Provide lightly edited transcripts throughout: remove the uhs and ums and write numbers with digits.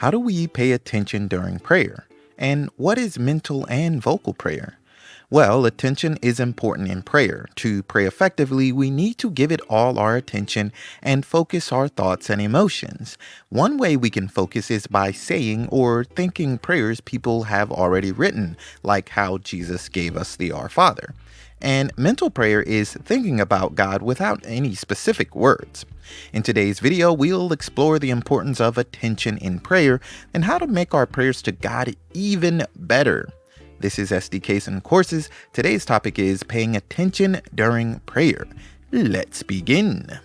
How do we pay attention during prayer? And what is mental and vocal prayer? Well, attention is important in prayer. To pray effectively, we need to give it all our attention and focus our thoughts and emotions. One way we can focus is by saying or thinking prayers people have already written, like how Jesus gave us the Our Father. And mental prayer is thinking about God without any specific words. In today's video, we'll explore the importance of attention in prayer and how to make our prayers to God even better. This is SDKs and Courses. Today's topic is paying attention during prayer. Let's begin.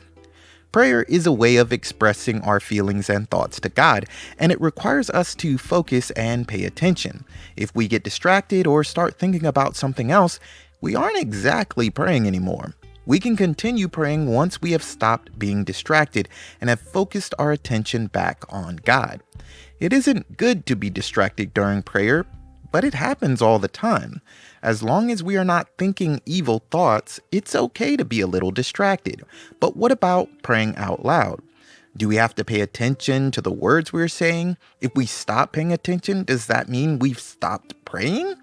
Prayer is a way of expressing our feelings and thoughts to God, and it requires us to focus and pay attention. If we get distracted or start thinking about something else, we aren't exactly praying anymore. We can continue praying once we have stopped being distracted and have focused our attention back on God. It isn't good to be distracted during prayer, but it happens all the time. As long as we are not thinking evil thoughts, it's okay to be a little distracted. But what about praying out loud? Do we have to pay attention to the words we're saying? If we stop paying attention, does that mean we've stopped praying?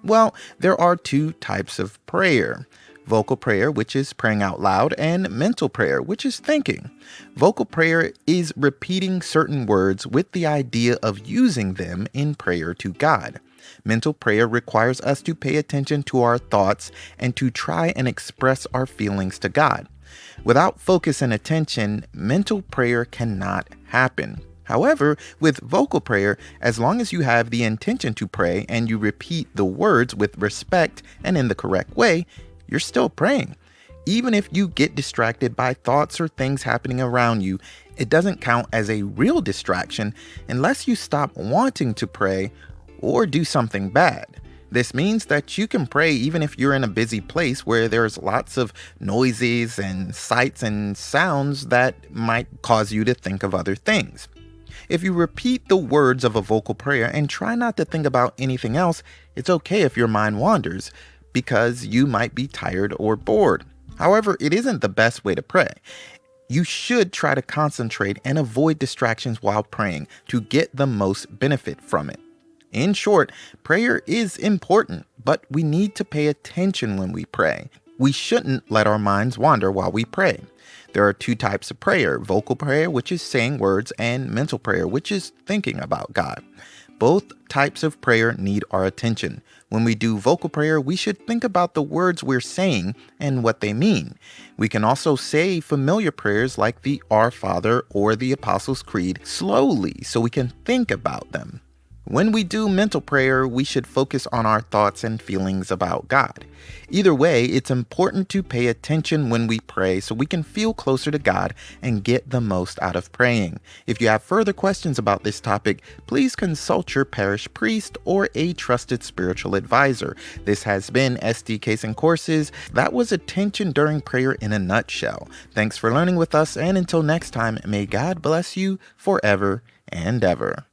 Well, there are two types of prayer. Vocal prayer, which is praying out loud, and mental prayer, which is thinking. Vocal prayer is repeating certain words with the idea of using them in prayer to God. Mental prayer requires us to pay attention to our thoughts and to try and express our feelings to God. Without focus and attention, mental prayer cannot happen. However, with vocal prayer, as long as you have the intention to pray and you repeat the words with respect and in the correct way, you're still praying. Even if you get distracted by thoughts or things happening around you, it doesn't count as a real distraction unless you stop wanting to pray or do something bad. This means that you can pray even if you're in a busy place where there's lots of noises and sights and sounds that might cause you to think of other things. If you repeat the words of a vocal prayer and try not to think about anything else, it's okay if your mind wanders, because you might be tired or bored. However, it isn't the best way to pray. You should try to concentrate and avoid distractions while praying to get the most benefit from it. In short, prayer is important, but we need to pay attention when we pray. We shouldn't let our minds wander while we pray. There are two types of prayer: vocal prayer, which is saying words, and mental prayer, which is thinking about God. Both types of prayer need our attention. When we do vocal prayer, we should think about the words we're saying and what they mean. We can also say familiar prayers like the Our Father or the Apostles' Creed slowly so we can think about them. When we do mental prayer, we should focus on our thoughts and feelings about God. Either way, it's important to pay attention when we pray so we can feel closer to God and get the most out of praying. If you have further questions about this topic, please consult your parish priest or a trusted spiritual advisor. This has been SDKs and Courses. That was attention during prayer in a nutshell. Thanks for learning with us, and until next time, may God bless you forever and ever.